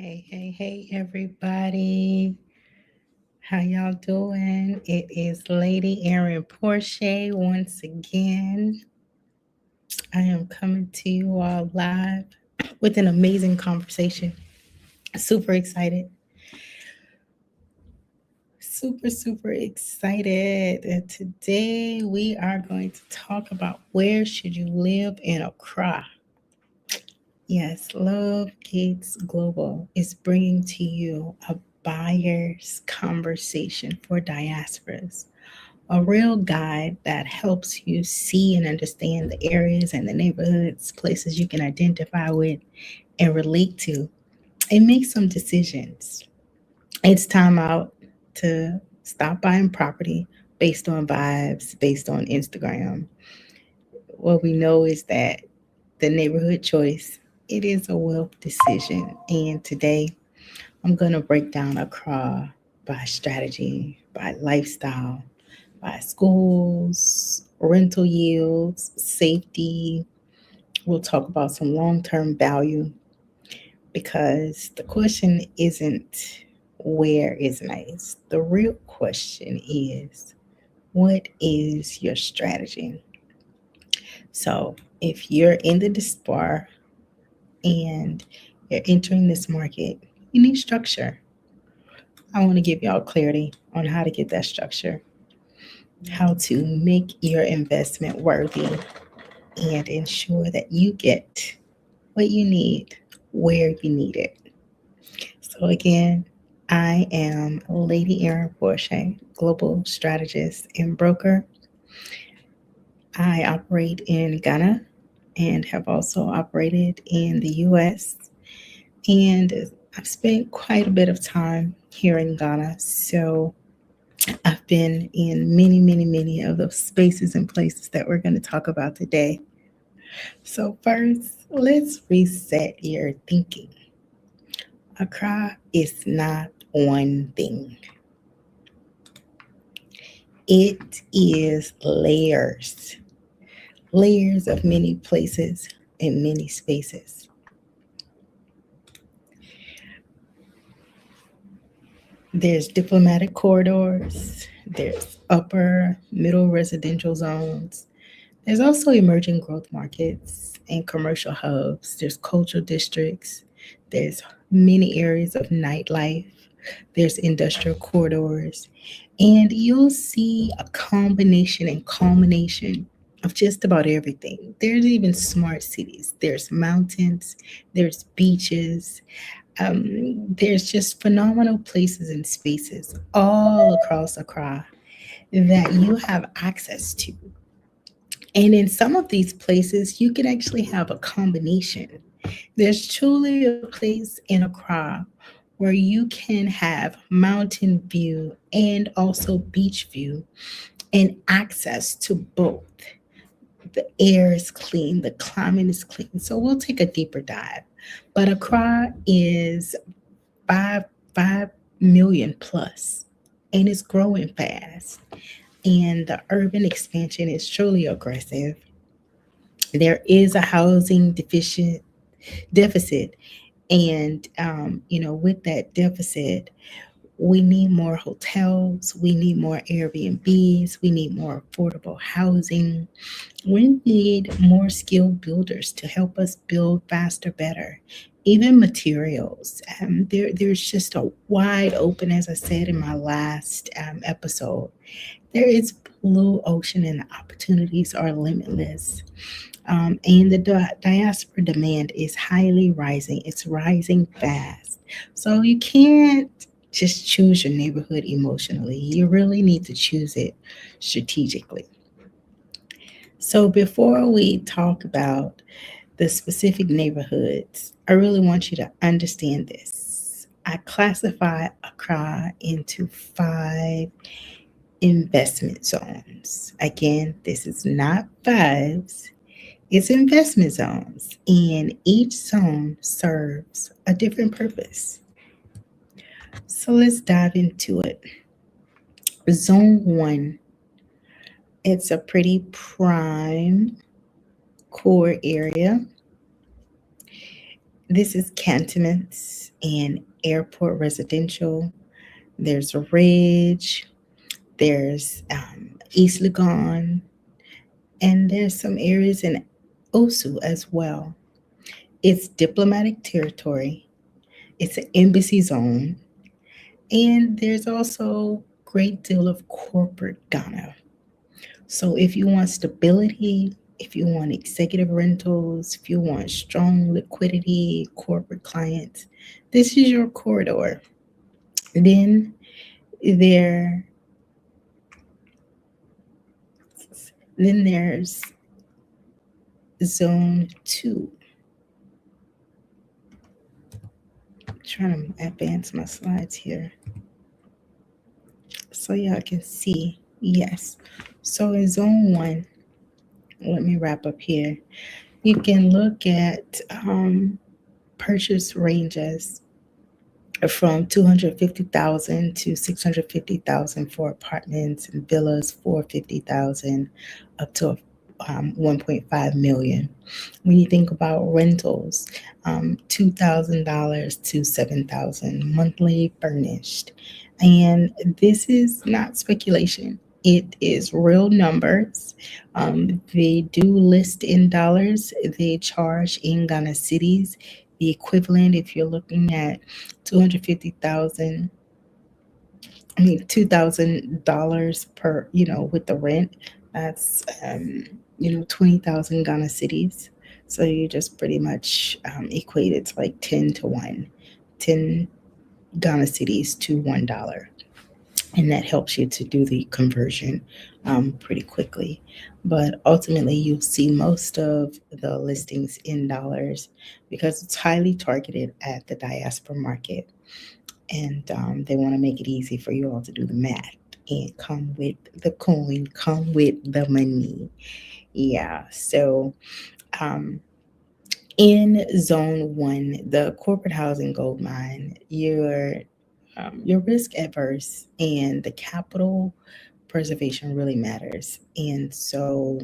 Hey, everybody. How y'all doing? It is Lady Erin Porche once again. I am coming to you all live with an amazing conversation. Super excited. Super excited. And today we are going to talk about where should you live in Accra. Yes, Love Gates Global is bringing to you a buyer's conversation for diasporas, a real guide that helps you see and understand the areas and the neighborhoods, places you can identify with and relate to, and make some decisions. It's time out to stop buying property based on vibes, based on Instagram. What we know is that the neighborhood choice, it is a wealth decision. And today I'm going to break down Accra by strategy, by lifestyle, by schools, rental yields, safety. We'll talk about some long term value because the question isn't where is nice. The real question is what is your strategy? So if you're in the diaspora and you're entering this market, you need structure. I want to give y'all clarity on how to get that structure, how to make your investment worthy, and ensure that you get what you need where you need it. So, again, I am Lady Erin Porche, global strategist and broker. I operate in Ghana and have also operated in the US. And I've spent quite a bit of time here in Ghana. So I've been in many of those spaces and places that we're going to talk about today. So, first, let's reset your thinking. Accra is not one thing, it is layers of many places and many spaces. There's diplomatic corridors, there's upper, middle residential zones. There's also emerging growth markets and commercial hubs. There's cultural districts. There's many areas of nightlife. There's industrial corridors. And you'll see a combination and culmination of just about everything. There's even smart cities. There's mountains. There's beaches. There's just phenomenal places and spaces all across Accra that you have access to. And in some of these places, you can actually have a combination. There's truly a place in Accra where you can have mountain view and also beach view and access to both. The air is clean, the climate is clean. So we'll take a deeper dive. But Accra is 5 million plus and it's growing fast. And the urban expansion is truly aggressive. There is a housing deficit, and with that deficit, we need more hotels, we need more Airbnbs, we need more affordable housing, we need more skilled builders to help us build faster, better. Even materials. There's just a wide open, as I said in my last episode. There is blue ocean and the opportunities are limitless. And the diaspora demand is highly rising. It's rising fast. So you can't just choose your neighborhood emotionally. You really need to choose it strategically. So before we talk about the specific neighborhoods, I really want you to understand this. I classify Accra into 5 investment zones. Again, this is not vibes, it's investment zones, and each zone serves a different purpose. So let's dive into it. Zone 1, it's a pretty prime core area. This is cantonments and airport residential. There's Ridge, there's East Legon, and there's some areas in Osu as well. It's diplomatic territory, it's an embassy zone, and there's also great deal of corporate Ghana. So if you want stability, if you want executive rentals, if you want strong liquidity, corporate clients, this is your corridor. Then there then there's zone 2. I'm trying to advance my slides here so y'all can see. Yes. So in zone 1, let me wrap up here. You can look at purchase ranges from 250,000 to 650,000 for apartments and villas, 450,000 up to 1.5 million. When you think about rentals, $2,000 to 7,000 monthly furnished, and this is not speculation. It is real numbers. They do list in dollars. They charge in Ghana cities. The equivalent, if you're looking at 250,000, I mean $2,000 per, with the rent, that's 20,000 Ghana cities. So you just pretty much equate it to like 10 to 1, 10 Ghana cities to $1. And that helps you to do the conversion pretty quickly. But ultimately, you'll see most of the listings in dollars because it's highly targeted at the diaspora market. And they want to make it easy for you all to do the math and come with the coin, come with the money. Yeah. So um, in zone 1, the corporate housing gold mine, you're risk adverse and the capital preservation really matters. And so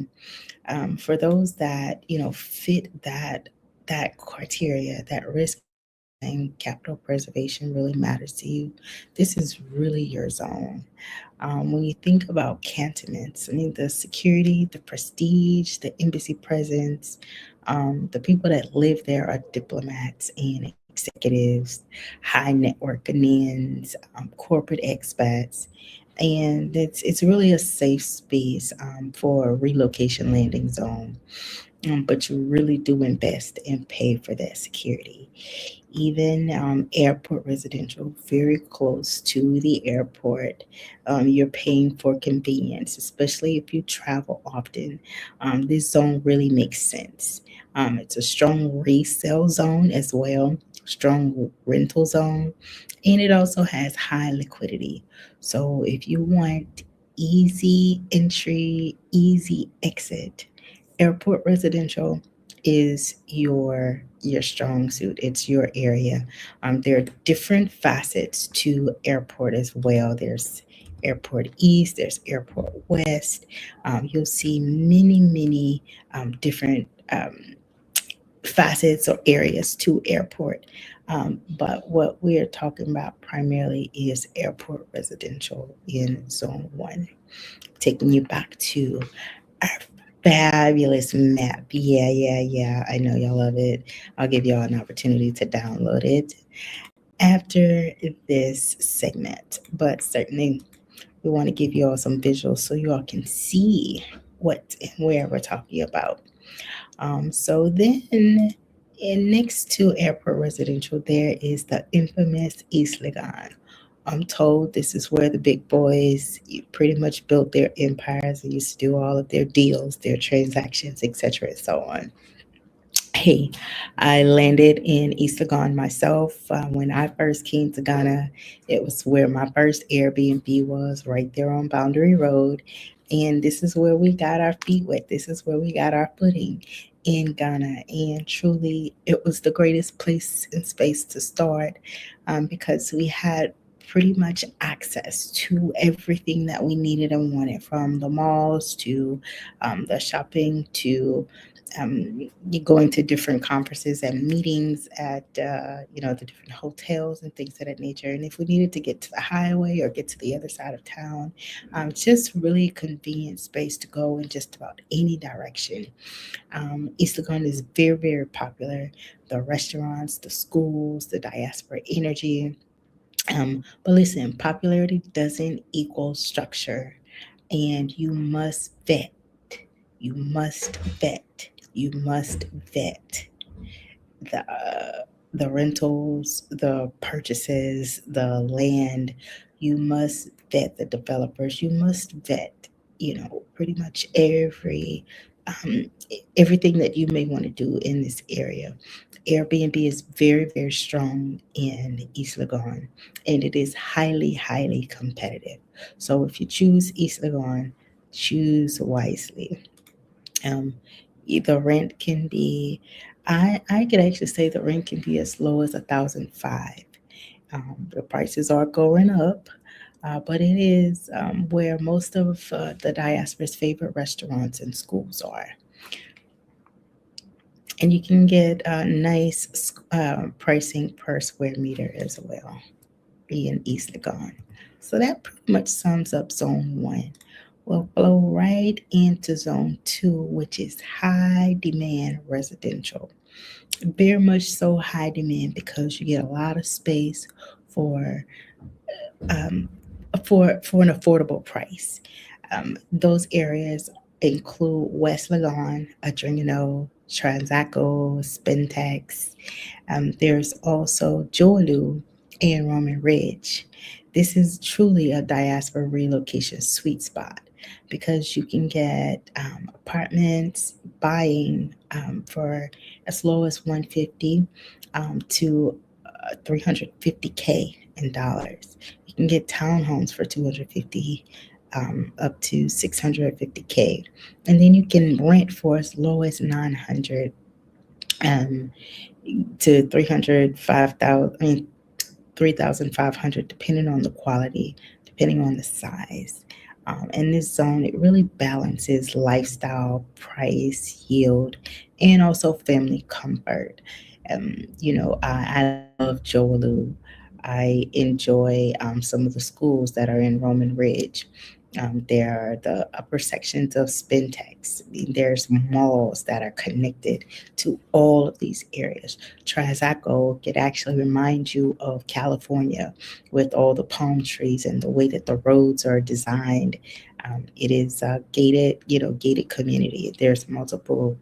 for those that fit that criteria, that risk and capital preservation really matters to you, this is really your zone. When you think about cantonments, I mean, the security, the prestige, the embassy presence, the people that live there are diplomats and executives, high network Ghanaians, corporate expats. And it's really a safe space for a relocation landing zone. But you really do invest and pay for that security. Even airport residential, very close to the airport. You're paying for convenience, especially if you travel often. This zone really makes sense. It's a strong resale zone as well, strong rental zone, and it also has high liquidity. So if you want easy entry, easy exit, airport residential is your strong suit. It's your area. There are different facets to airport as well. There's airport east, there's airport west. You'll see many different facets or areas to airport. But what we're talking about primarily is airport residential in zone 1, taking you back to our fabulous map. Yeah. I know y'all love it. I'll give y'all an opportunity to download it after this segment. But certainly, we want to give you all some visuals so you all can see what and where we're talking about. So then, and next to airport residential, there is the infamous East Legon. I'm told this is where the big boys pretty much built their empires and used to do all of their deals, their transactions, etc., and so on. Hey, I landed in East Legon myself. When I first came to Ghana, it was where my first Airbnb was, right there on Boundary Road. And this is where we got our feet wet. This is where we got our footing in Ghana. And truly, it was the greatest place and space to start because we had pretty much access to everything that we needed and wanted, from the malls to the shopping to You going to different conferences and meetings at the different hotels and things of that nature. And if we needed to get to the highway or get to the other side of town, just really convenient space to go in just about any direction. East Lagoon is very, very popular. The restaurants, the schools, the diaspora energy. But listen, popularity doesn't equal structure, and you must vet. You must vet. You must vet the rentals, the purchases, the land. You must vet the developers. You must vet, pretty much um, everything that you may want to do in this area. Airbnb is very, very strong in East Lagoon, and it is highly, highly competitive. So if you choose East Lagoon, choose wisely. Um, the rent can be, I could actually say the rent can be as low as 1,005. The prices are going up, but it is where most of the diaspora's favorite restaurants and schools are. And you can get nice pricing per square meter as well in East Lagoon. So that pretty much sums up zone one. We'll flow right into zone two, which is high demand residential. Very much so high demand because you get a lot of space for um, for an affordable price. Those areas include West Lagoon, Adringano, Transaco, Spintex. There's also Joaloo and Roman Ridge. This is truly a diaspora relocation sweet spot because you can get apartments buying for as low as 150 to 350K in dollars. You can get townhomes for 250 up to 650K, and then you can rent for as low as 900 um, to 305,000. I mean, 3,500, depending on the quality, depending on the size. In this zone, it really balances lifestyle, price, yield, and also family comfort. I love Joaloo. I enjoy some of the schools that are in Roman Ridge. There are the upper sections of Spintex. There's malls that are connected to all of these areas. Trizaco could actually remind you of California with all the palm trees and the way that the roads are designed. It is a gated community. There's multiple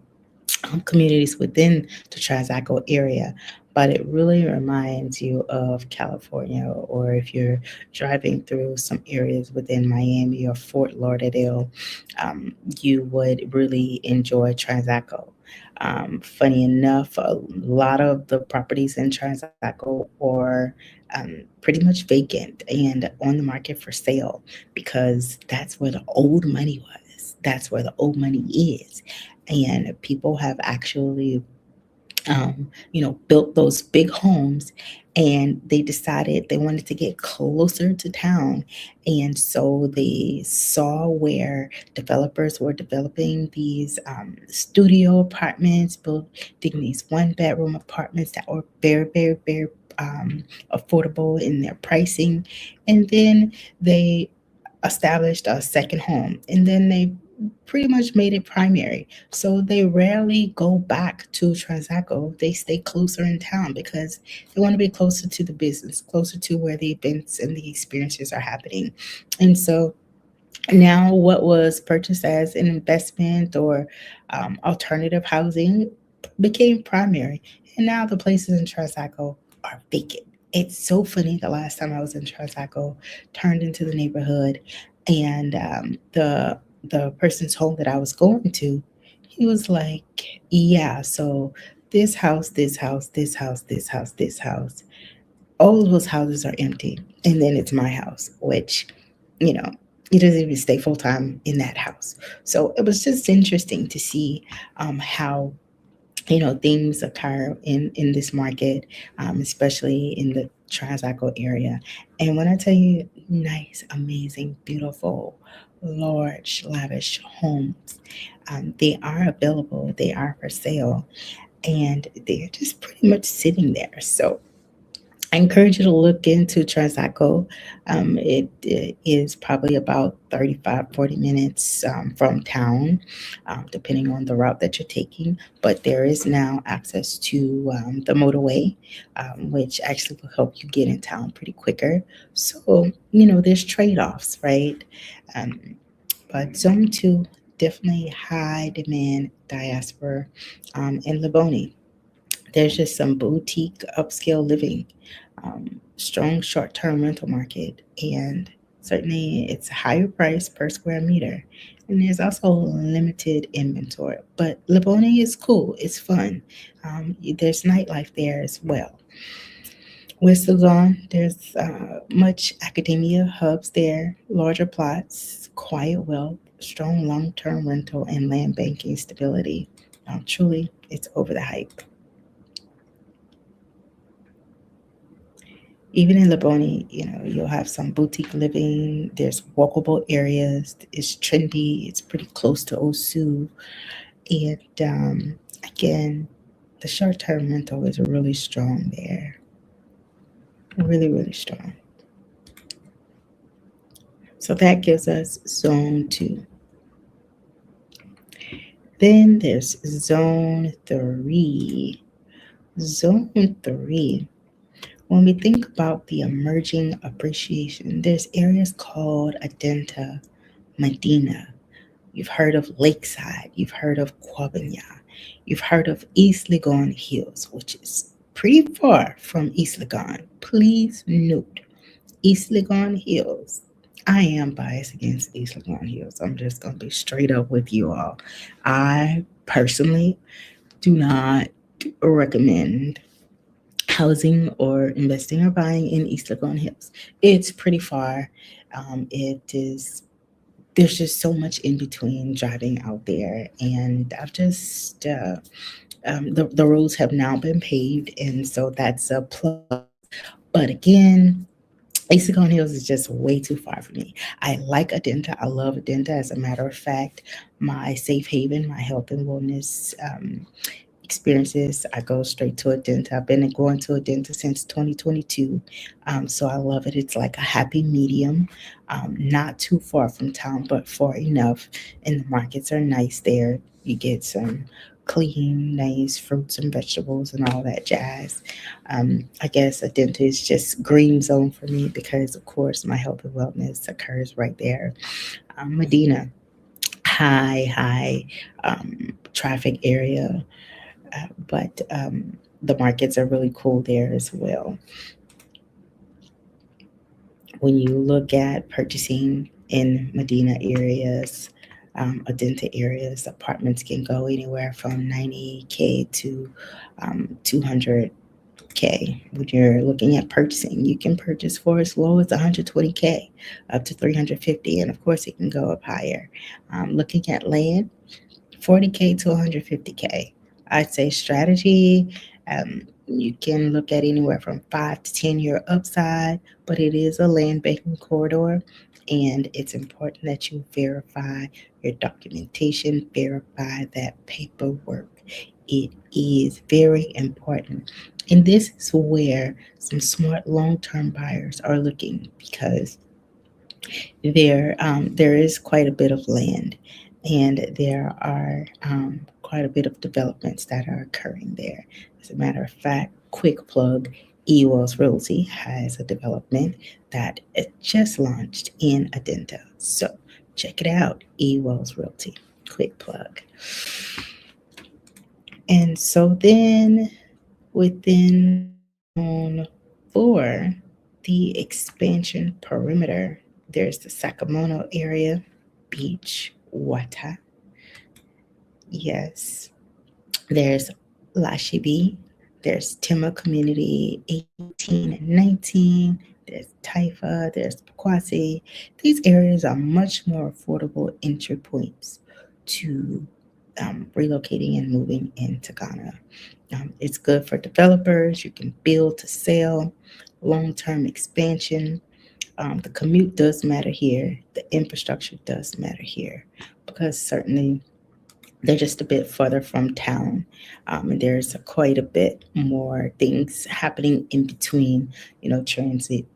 communities within the Trizaco area, but it really reminds you of California, or if you're driving through some areas within Miami or Fort Lauderdale, you would really enjoy Trizaco. Funny enough, a lot of the properties in Trizaco are pretty much vacant and on the market for sale because that's where the old money was. That's where the old money is, and people have actually built those big homes, and they decided they wanted to get closer to town. And so they saw where developers were developing these studio apartments, building these one bedroom apartments that were very, very, very affordable in their pricing. And then they established a second home, and then they pretty much made it primary. So they rarely go back to Transaco. They stay closer in town because they want to be closer to the business, closer to where the events and the experiences are happening. And so now, what was purchased as an investment or alternative housing became primary. And now the places in Transaco are vacant. It's so funny. The last time I was in Transaco, turned into the neighborhood, and the person's home that I was going to, he was like, "Yeah, so this house, this house, this house, this house, this house, all of those houses are empty, and then it's my house, which, you know, he doesn't even stay full time in that house." So it was just interesting to see how things occur in this market, especially in the Tricycle area. And when I tell you nice, amazing, beautiful, large, lavish homes, they are available, they are for sale, and they're just pretty much sitting there. So I encourage you to look into Tricycle. It is probably about 35, 40 minutes from town, depending on the route that you're taking. But there is now access to the motorway, which actually will help you get in town pretty quicker. So, there's trade offs, right? Um, but Zone 2, definitely high demand diaspora in Laboni. There's just some boutique upscale living, strong short term rental market, and certainly it's a higher price per square meter. And there's also limited inventory. But Labone is cool, it's fun. There's nightlife there as well. Whistledown, there's much academia hubs there, larger plots, quiet wealth, strong long term rental, and land banking stability. Truly, it's over the hype. Even in Laboni, you'll have some boutique living. There's walkable areas. It's trendy. It's pretty close to Osu. And again, the short term rental is really strong there. Really, really strong. So that gives us zone 2. Then there's zone 3. Zone 3. When we think about the emerging appreciation, there's areas called Adenta, Medina. You've heard of Lakeside. You've heard of Quabinya. You've heard of East Legon Hills, which is pretty far from East Legon. Please note, East Legon Hills. I am biased against East Legon Hills. I'm just going to be straight up with you all. I personally do not recommend housing or investing or buying in East Legon Hills. It's pretty far. It is There's just so much in between driving out there, and I've just the roads have now been paved, and so that's a plus. But again, Asagon Hills is just way too far for me. I like Adenta. I love Adenta. As a matter of fact, my safe haven, my health and wellness experiences, I go straight to a dentist. I've been going to a dentist since 2022. So I love it. It's like a happy medium, not too far from town, but far enough. And the markets are nice there. You get some clean, nice fruits and vegetables and all that jazz. I guess a dentist is just green zone for me because, of course, my health and wellness occurs right there. Medina, high traffic area, but the markets are really cool there as well. When you look at purchasing in Medina areas, Adenta areas, apartments can go anywhere from 90K to 200K. When you're looking at purchasing, you can purchase for as low as 120K up to 350, and of course, it can go up higher. Looking at land, 40K to 150K. I'd say strategy. You can look at anywhere from 5 to 10 year upside, but it is a land banking corridor, and it's important that you verify your documentation, verify that paperwork. It is very important. And this is where some smart long term buyers are looking because there is quite a bit of land, and there are quite a bit of developments that are occurring there. As a matter of fact, quick plug, Ewell's Realty has a development that it just launched in Adenta. So check it out, Ewell's Realty. Quick plug. And so then within zone 4, the expansion perimeter, there's the Sakamoto area, beach, water. Yes. There's Lashibi. There's Tema Community 18 and 19. There's Taifa. There's Pakwasi. These areas are much more affordable entry points to relocating and moving into Ghana. It's good for developers. You can build to sell, long term expansion. The commute does matter here, the infrastructure does matter here because certainly they're just a bit further from town. And there's quite a bit more things happening in between,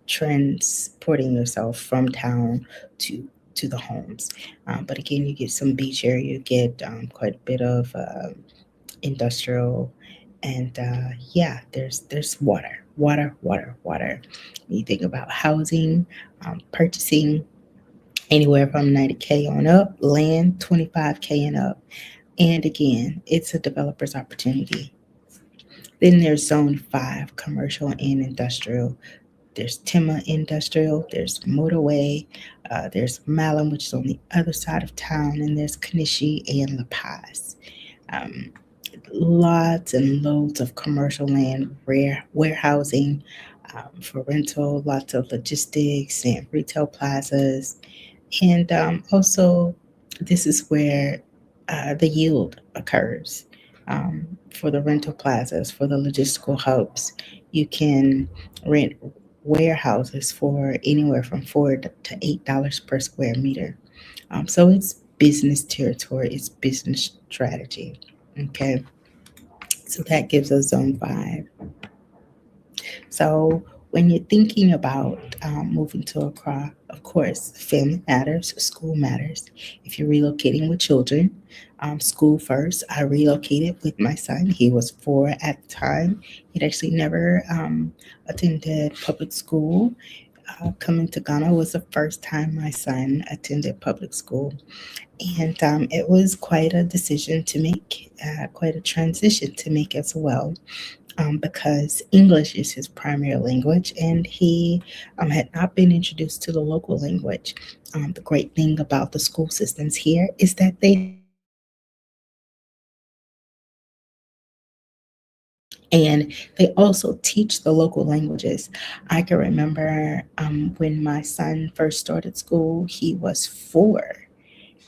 transporting yourself from town to to the homes. But again, you get some beach area, you get quite a bit of industrial, and yeah, there's water. You think about housing, purchasing anywhere from 90K on up, land 25K and up. And again, it's a developer's opportunity. Then there's zone 5, commercial and industrial. There's Tema Industrial, there's Motorway, there's Malum, which is on the other side of town, and there's Kanishi and La Paz. Um, Lots and loads of commercial land, warehousing for rental, lots of logistics and retail plazas. And also, this is where the yield occurs for the rental plazas, for the logistical hubs. You can rent warehouses for anywhere from to $8 per square meter. So it's business territory, it's business strategy. Okay, so that gives us zone 5. So when you're thinking about moving to Accra, of course, family matters, school matters. If you're relocating with children, school first. I relocated with my son. He was 4 at the time. He'd actually never attended public school. Coming to Ghana was the first time my son attended public school. And it was quite a decision to make, quite a transition to make as well, because English is his primary language, and he had not been introduced to the local language. The great thing about the school systems here is that they teach the local languages. And they also teach the local languages. I can remember when my son first started school, he was 4.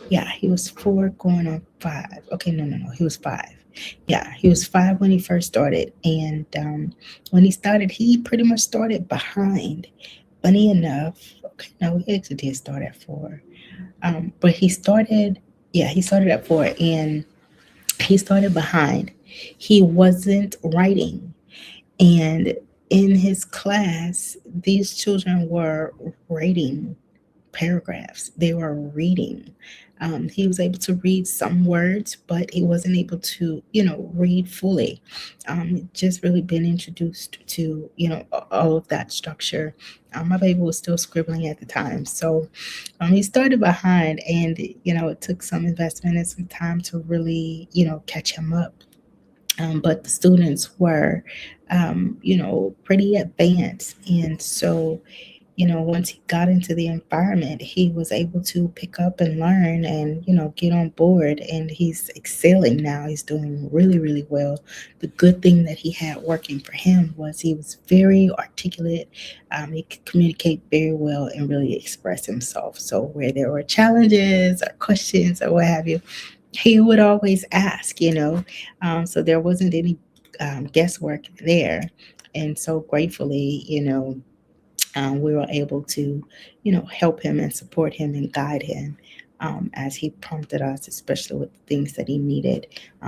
Yeah, he was 4 going on 5. Okay, no, he was 5. Yeah, he was 5 when he first started. And when he started, he pretty much started behind. Funny enough, okay, no, he actually did start at 4. But he started at 4 and he started behind. He wasn't writing. And in his class, these children were writing paragraphs. They were reading. He was able to read some words, but he wasn't able to, read fully. Just really been introduced to, all of that structure. My baby was still scribbling at the time. So he started behind, and, it took some investment and some time to really, catch him up. But the students were, pretty advanced. And so, once he got into the environment, he was able to pick up and learn and, get on board. And he's excelling now. He's doing really, really well. The good thing that he had working for him was he was very articulate. He could communicate very well and really express himself. So where there were challenges or questions or what have you, he would always ask, so there wasn't any guesswork there. And so gratefully, we were able to, help him and support him and guide him as he prompted us, especially with the things that he needed.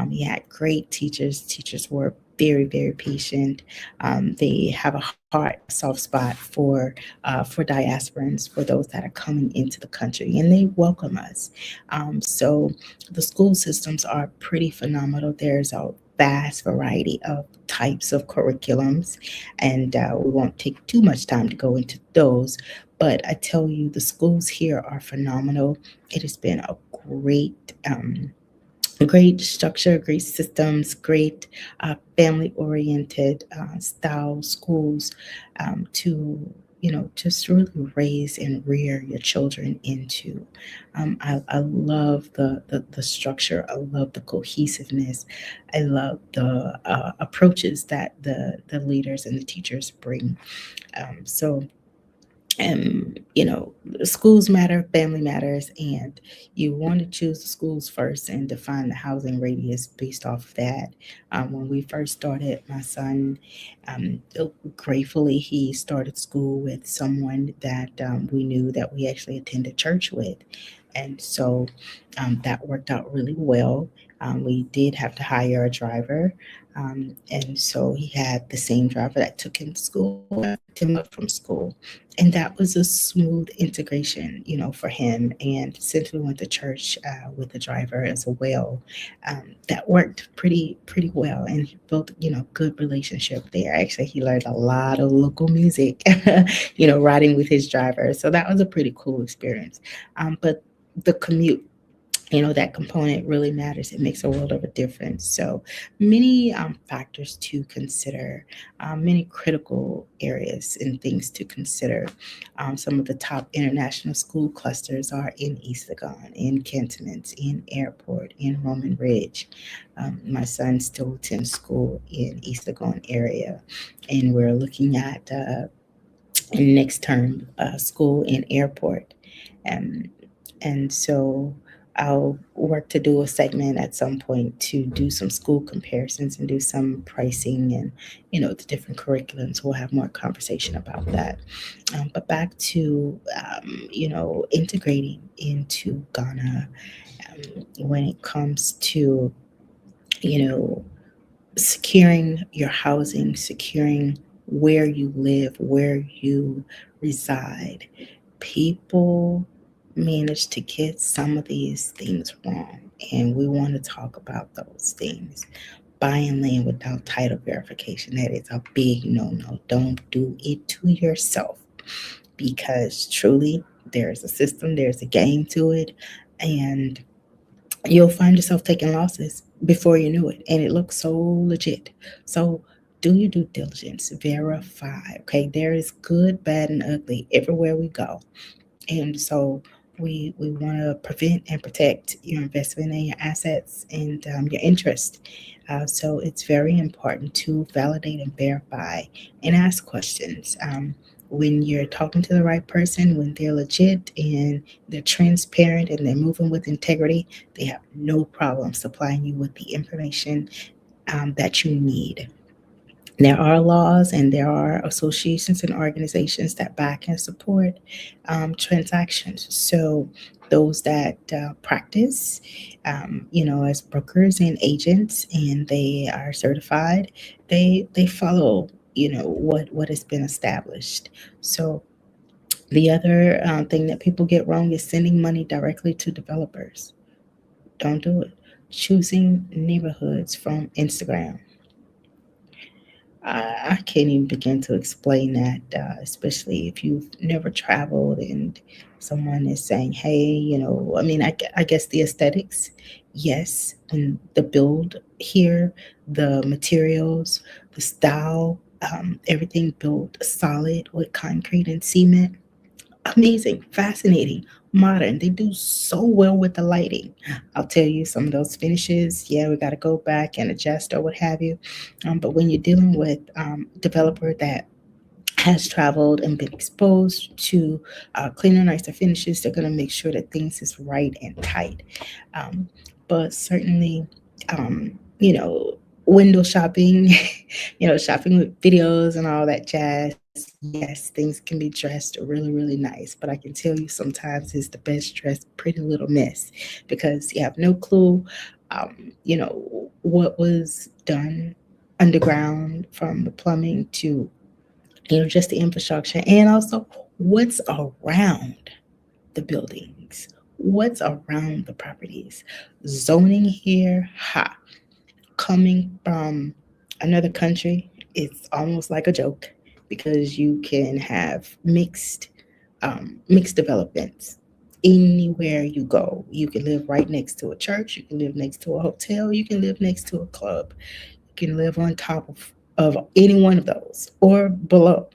He had great teachers. Teachers were very, very patient. They have a heart, a soft spot for diasporans, for those that are coming into the country, and they welcome us. So the school systems are pretty phenomenal. There's a vast variety of types of curriculums, and we won't take too much time to go into those. But I tell you, the schools here are phenomenal. It has been a great structure, great systems, great family oriented style schools to just really raise and rear your children into. I love the structure. I love the cohesiveness. I love the approaches that the leaders and the teachers bring. So you know, schools matter, family matters, and you want to choose the schools first and define the housing radius based off of that. When we first started, my son, gratefully, he started school with someone that we knew that we actually attended church with. And so that worked out really well. We did have to hire a driver. And so he had the same driver that took him to school and that picked him up from school. And that was a smooth integration, you know, for him. And since we went to church with the driver as well, that worked pretty well. And he built, you know, good relationship there. Actually, he learned a lot of local music, you know, riding with his driver. So that was a pretty cool experience. But the commute, you know, that component really matters. It makes a world of a difference. So many factors to consider, many critical areas and things to consider. Some of the top international school clusters are in Eastagon, in Cantonment, in Airport, in Roman Ridge. My son still attends school in Eastagon area, and we're looking at next term school in Airport. Um, and so I'll work to do a segment at some point to do some school comparisons and do some pricing and, you know, the different curriculums. We'll have more conversation about that. But back to, you know, integrating into Ghana when it comes to, you know, securing your housing, securing where you live, where you reside. People manage to get some of these things wrong, and we want to talk about those things. Buying land without title verification, that is a big no no. Don't do it to yourself, because truly there's a system, there's a game to it, and you'll find yourself taking losses before you knew it, and it looks so legit. So do your due diligence, verify. Okay, there is good, bad, and ugly everywhere we go. And so we want to prevent and protect your investment and your assets and your interest. So it's very important to validate and verify and ask questions. When you're talking to the right person, when they're legit and they're transparent and they're moving with integrity, they have no problem supplying you with the information that you need. There are laws and there are associations and organizations that back and support transactions. So those that practice, you know, as brokers and agents, and they are certified, they follow, you know, what has been established. So the other thing that people get wrong is sending money directly to developers. Don't do it. Choosing neighborhoods from Instagram. I can't even begin to explain that, especially if you've never traveled and someone is saying, hey, you know, I mean, I guess the aesthetics, yes, and the build here, the materials, the style, everything built solid with concrete and cement. Amazing, fascinating, modern. They do so well with the lighting. I'll tell you some of those finishes. Yeah, we got to go back and adjust or what have you. But when you're dealing with developer that has traveled and been exposed to cleaner, nicer finishes, they're going to make sure that things is right and tight. Um, but certainly, you know, window shopping, you know, shopping with videos and all that jazz. Yes, things can be dressed really, really nice, but I can tell you sometimes it's the best dressed pretty little mess because you have no clue, you know, what was done underground from the plumbing to, you know, just the infrastructure, and also what's around the buildings, what's around the properties. Zoning here, ha, coming from another country, it's almost like a joke because you can have mixed developments anywhere you go. You can live right next to a church, you can live next to a hotel, you can live next to a club, you can live on top of any one of those or below.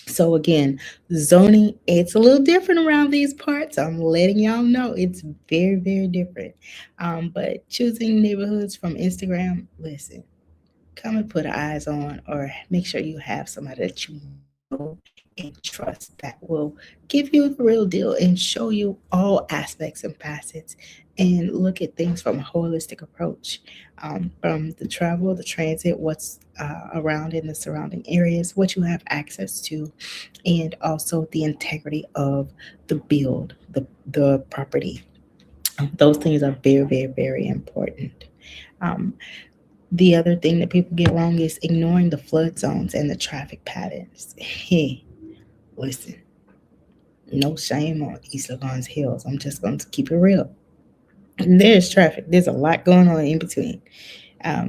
So again, zoning, it's a little different around these parts. I'm letting y'all know it's very different. But choosing neighborhoods from Instagram, listen, come and put eyes on, or make sure you have somebody that you know and trust that will give you the real deal and show you all aspects and facets and look at things from a holistic approach, from the travel, the transit, what's around in the surrounding areas, what you have access to, and also the integrity of the build, the property. Those things are very, very, very important. Um, the other thing that people get wrong is ignoring the flood zones and the traffic patterns. Hey, listen, no shame on East Lagans Hills. I'm just going to keep it real. There's traffic. There's a lot going on in between.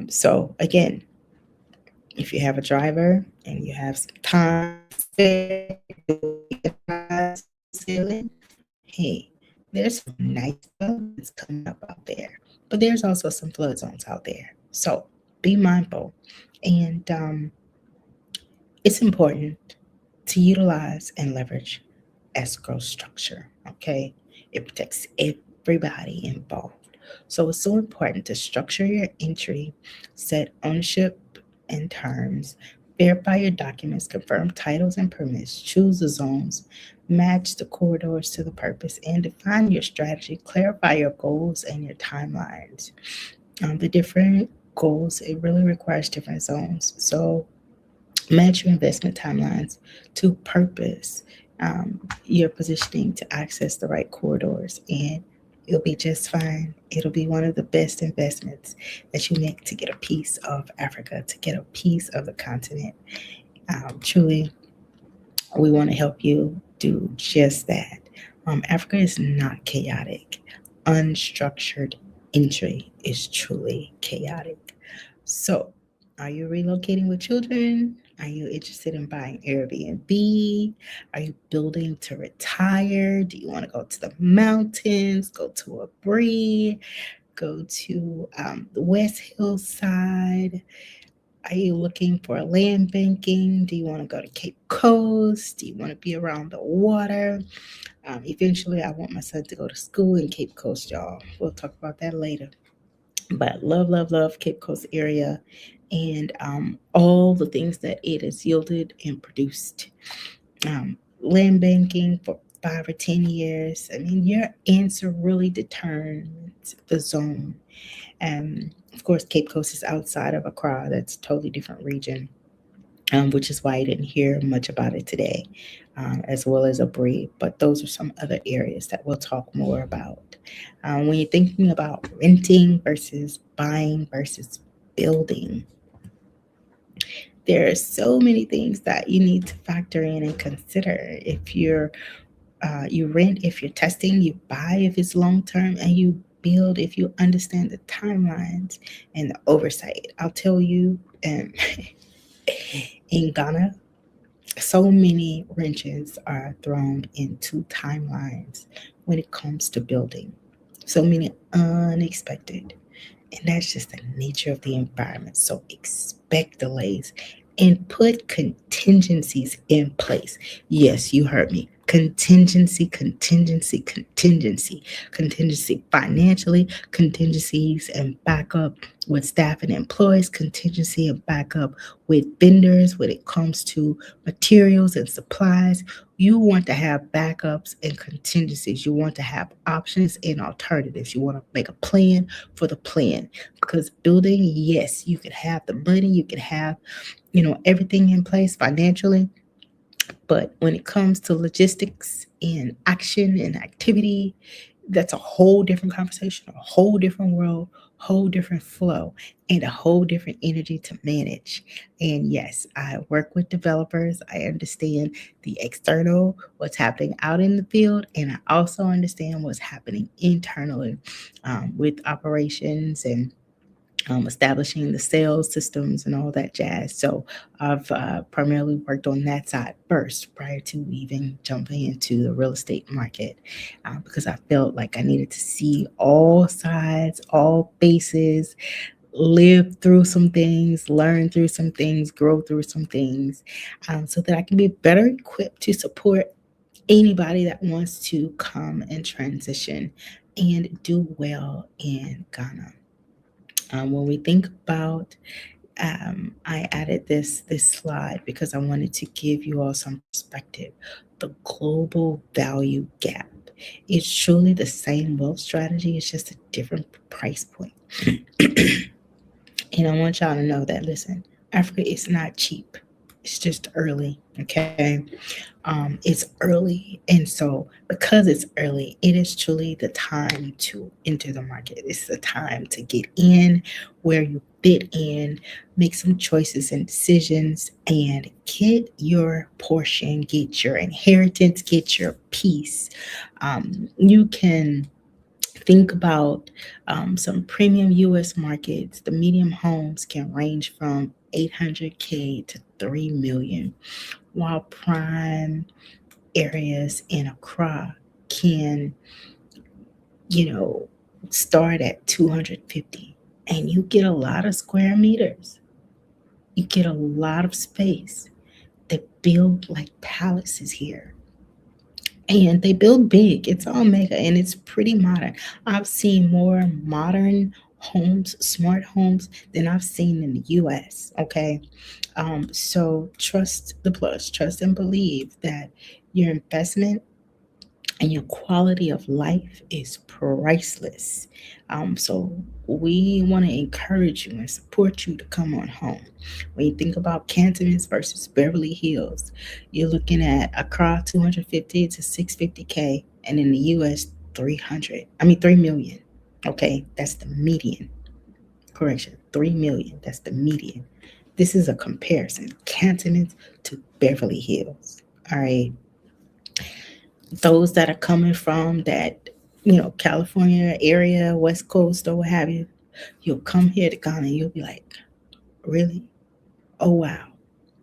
So again, if you have a driver and you have some time to spare, hey, there's some nice stuff that's coming up out there. But there's also some flood zones out there. So be mindful. And it's important to utilize and leverage escrow structure. Okay, it protects everybody involved. So it's so important to structure your entry, set ownership and terms, verify your documents, confirm titles and permits, choose the zones, match the corridors to the purpose, and define your strategy. Clarify your goals and your timelines. The different goals, it really requires different zones. So match your investment timelines to purpose, your positioning to access the right corridors, and you'll be just fine. It'll be one of the best investments that you make to get a piece of Africa, to get a piece of the continent. Truly, we want to help you do just that. Africa is not chaotic. Unstructured entry is truly chaotic. So, are you relocating with children? Are you interested in buying Airbnb? Are you building to retire? Do you want to go to the mountains, go to a breed, go to the West Hill side? Are you looking for land banking? Do you want to go to Cape Coast? Do you want to be around the water? Eventually, I want my son to go to school in Cape Coast, y'all. We'll talk about that later. But love, love, love Cape Coast area and all the things that it has yielded and produced. Land banking for 5 or 10 years. I mean, your answer really determines the zone. And of course, Cape Coast is outside of Accra. That's a totally different region, which is why I didn't hear much about it today, as well as a breed. But those are some other areas that we'll talk more about. When you're thinking about renting versus buying versus building, there are so many things that you need to factor in and consider. If you rent, if you're testing, you buy if it's long term, and you build if you understand the timelines and the oversight. I'll tell you, in Ghana, so many wrenches are thrown into timelines when it comes to building. So many unexpected. And that's just the nature of the environment. So expect delays and put contingencies in place. Yes, you heard me. Contingency, contingency, contingency, contingency financially, contingencies and backup with staff and employees, contingency and backup with vendors when it comes to materials and supplies. You want to have backups and contingencies. You want to have options and alternatives. You want to make a plan for the plan, because building, yes, you could have the money, you could have, everything in place financially, but when it comes to logistics and action and activity, that's a whole different conversation, a whole different world, whole different flow, and a whole different energy to manage. And yes, I work with developers. I understand the external, what's happening out in the field, and I also understand what's happening internally, with operations and establishing the sales systems and all that jazz. So I've primarily worked on that side first prior to even jumping into the real estate market, because I felt like I needed to see all sides, all faces, live through some things, learn through some things, grow through some things, so that I can be better equipped to support anybody that wants to come and transition and do well in Ghana. When we think about I added this slide because I wanted to give you all some perspective. The global value gap. It's truly the same wealth strategy. It's just a different price point. And I want y'all to know that, listen, Africa is not cheap. It's just early, okay? It's early. And so, because it's early, it is truly the time to enter the market. It's the time to get in where you fit in, make some choices and decisions, and get your portion, get your inheritance, get your piece. You can think about some premium US markets. The medium homes can range from 800K to 3 million, while prime areas in Accra can, you know, start at 250, and you get a lot of square meters. You get a lot of space. They build like palaces here. And they build big. It's all mega and it's pretty modern. I've seen more modern homes, smart homes, than I've seen in the US. Okay. So trust the plus, trust and believe that your investment and your quality of life is priceless. So we want to encourage you and support you to come on home. When you think about Cantonments versus Beverly Hills, you're looking at Accra 250 to 650K, and in the US 300. I mean 3 million. Okay, that's the median. Correction, 3 million. That's the median. This is a comparison. Cantonments to Beverly Hills. All right, those that are coming from that, California area, West Coast, or what have you, you'll come here to Ghana and you'll be like, really? Oh, wow.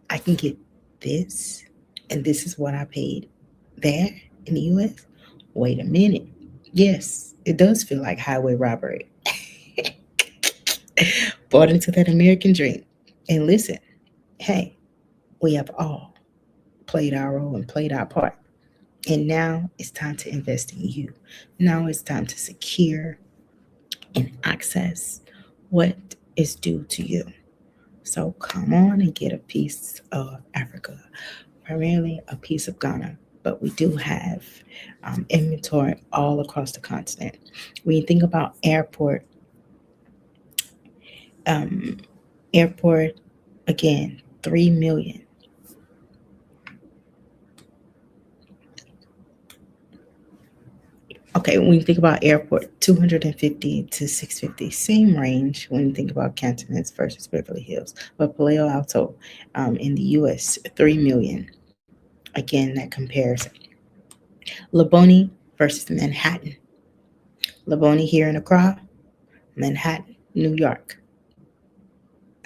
I can get this, and this is what I paid there in the US? Wait a minute. Yes, it does feel like highway robbery. Bought into that American dream. And listen, hey, we have all played our role and played our part. And now it's time to invest in you. Now it's time to secure and access what is due to you. So come on and get a piece of Africa, primarily a piece of Ghana. But we do have inventory all across the continent. When you think about um, airport, again, 3 million. Okay, when you think about airport, 250 to 650, same range when you think about Cantonments versus Beverly Hills. But Palo Alto in the US, 3 million. Again, that comparison. Laboni versus Manhattan. Laboni here in Accra, Manhattan, New York.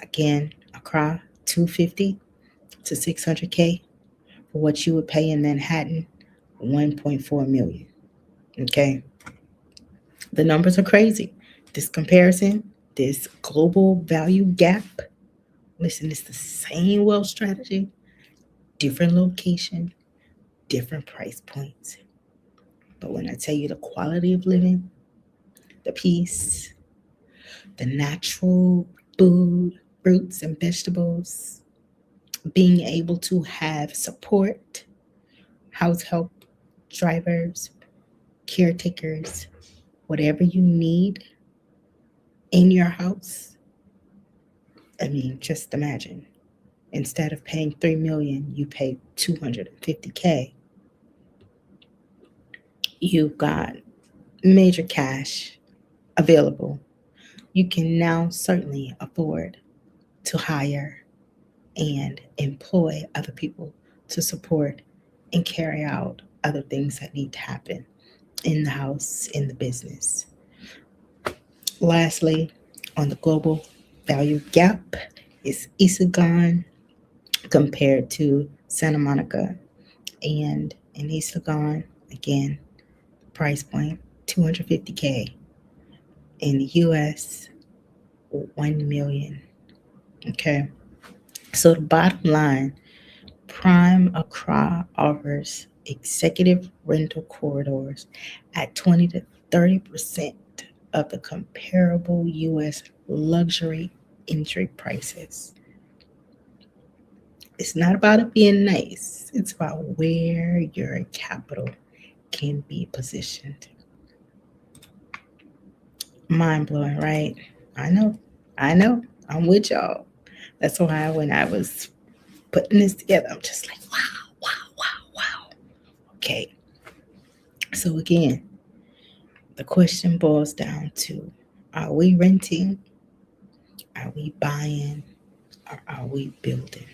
Again, Accra, 250 to 600K for what you would pay in Manhattan, 1.4 million. Okay, the numbers are crazy. This comparison, this global value gap, listen, it's the same wealth strategy, different location, different price points. But when I tell you the quality of living, the peace, the natural food, fruits, and vegetables, being able to have support, house help, drivers, caretakers, whatever you need in your house. I mean, just imagine. Instead of paying 3 million, you pay 250K. You've got major cash available. You can now certainly afford to hire and employ other people to support and carry out other things that need to happen in the house, in the business. Lastly, on the global value gap is Isagan compared to Santa Monica. And in Isagan, again, price point 250K. In the US, 1 million. Okay. So the bottom line, Prime Accra offers executive rental corridors at 20 to 30% of the comparable US luxury entry prices. It's not about it being nice. It's about where your capital can be positioned. Mind blowing, right? I know. I know. I'm with y'all. That's why when I was putting this together, I'm just like, wow, wow, wow, wow. Okay. So again, the question boils down to, are we renting? Are we buying? Or are we building?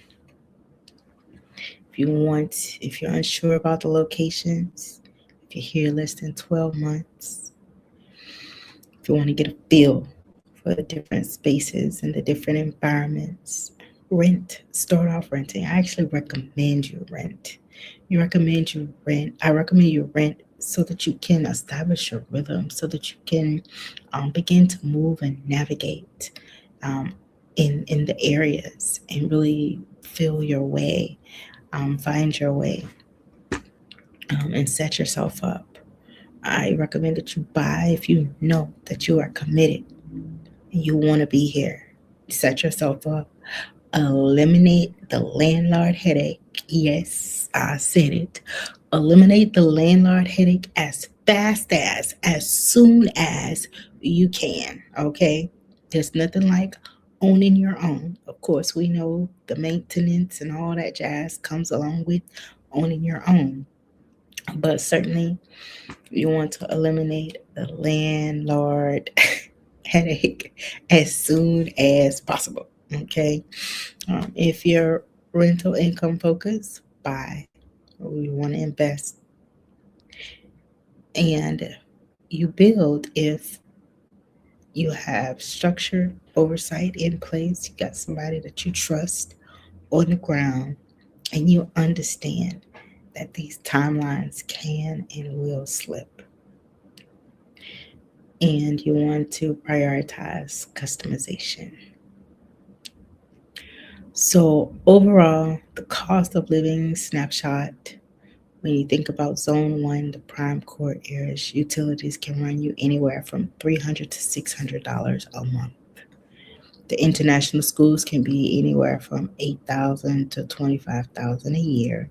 If you're unsure about the locations, if you're here less than 12 months, if you want to get a feel for the different spaces and the different environments, start off renting. I actually recommend you rent. I recommend you rent so that you can establish your rhythm, so that you can begin to move and navigate um, in the areas and really feel your way, find your way, and set yourself up. I recommend that you buy if you know that you are committed and you want to be here. Set yourself up. Eliminate the landlord headache. Yes, I said it. Eliminate the landlord headache as fast as soon as you can. Okay? There's nothing like owning your own. Of course, we know the maintenance and all that jazz comes along with owning your own. But certainly, you want to eliminate the landlord headache as soon as possible. Okay. If you're rental income focused, buy. We want to invest. And you build if you have structure, oversight in place. You got somebody that you trust on the ground, and you understand that these timelines can and will slip. And you want to prioritize customization. So, overall, the cost of living snapshot, when you think about zone one, the prime core areas, utilities can run you anywhere from $300 to $600 a month. The international schools can be anywhere from $8,000 to $25,000 a year.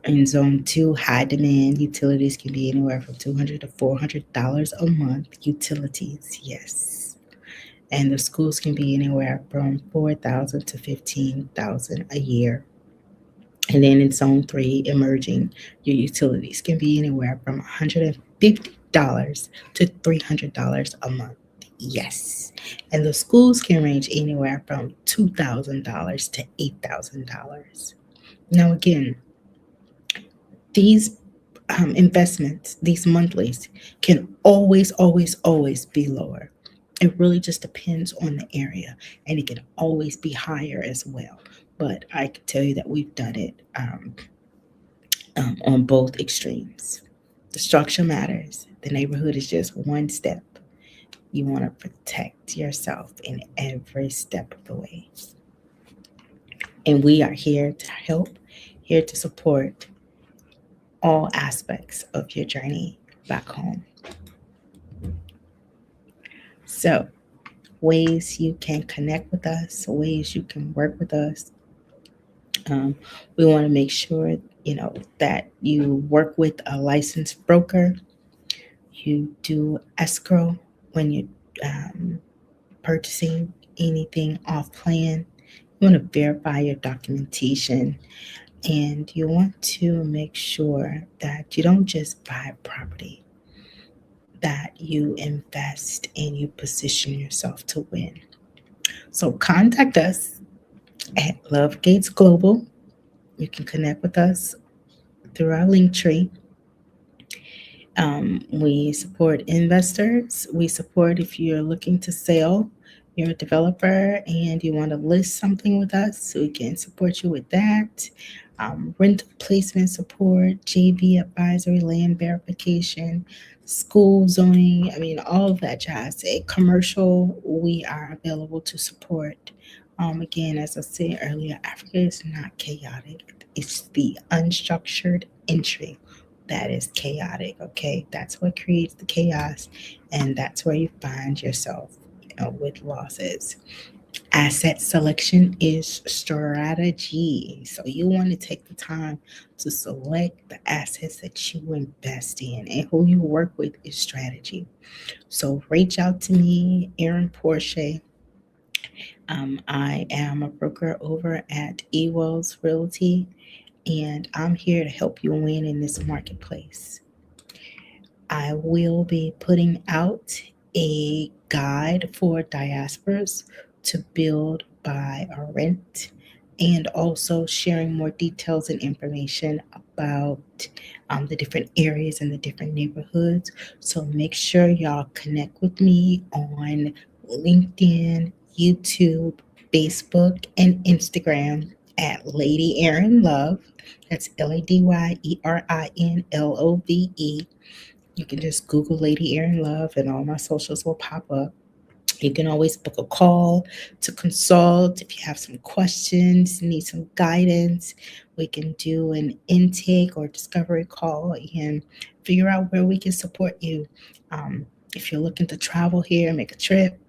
In zone two, high demand, utilities can be anywhere from $200 to $400 a month. Utilities, yes. And the schools can be anywhere from $4,000 to $15,000 a year. And then in zone three, emerging, your utilities can be anywhere from $150 to $300 a month. Yes. And the schools can range anywhere from $2,000 to $8,000. Now, again, these investments, these monthlies, can always, always, always be lower. It really just depends on the area, and it can always be higher as well. But I can tell you that we've done it on both extremes. The structure matters. The neighborhood is just one step. You want to protect yourself in every step of the way. And we are here to help, here to support all aspects of your journey back home. So, ways you can connect with us, ways you can work with us. We want to make sure, that you work with a licensed broker. You do escrow when you're purchasing anything off plan. You want to verify your documentation, and you want to make sure that you don't just buy property, that you invest and you position yourself to win. So contact us at Love Gates Global. You can connect with us through our link tree. We support investors. We support if you're looking to sell, you're a developer and you want to list something with us, so we can support you with that. Rental placement support, JV advisory, land verification, school zoning. I mean, all of that jazz. A commercial, we are available to support. Again, as I said earlier, Africa is not chaotic. It's the unstructured entry that is chaotic. Okay, that's what creates the chaos, and that's where you find yourself with losses. Asset selection is strategy. So you want to take the time to select the assets that you invest in, and who you work with is strategy. So reach out to me, Erin Porche. I am a broker over at Ewells Realty, and I'm here to help you win in this marketplace. I will be putting out a guide for diasporas to build, buy, or rent, and also sharing more details and information about the different areas and the different neighborhoods. So make sure y'all connect with me on LinkedIn, YouTube, Facebook, and Instagram at Lady Erin Love. That's LadyErinLove. You can just Google Lady Erin Love and all my socials will pop up. You can always book a call to consult if you have some questions, need some guidance. We can do an intake or discovery call and figure out where we can support you. If you're looking to travel here, make a trip,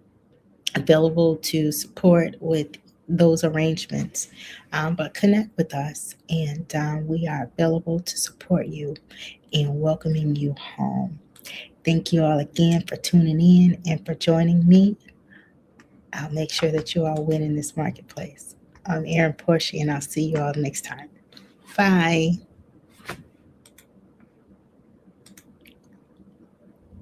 available to support with those arrangements. But connect with us, and we are available to support you and welcoming you home. Thank you all again for tuning in and for joining me. I'll make sure that you all win in this marketplace. I'm Erin Porche, and I'll see you all next time. Bye.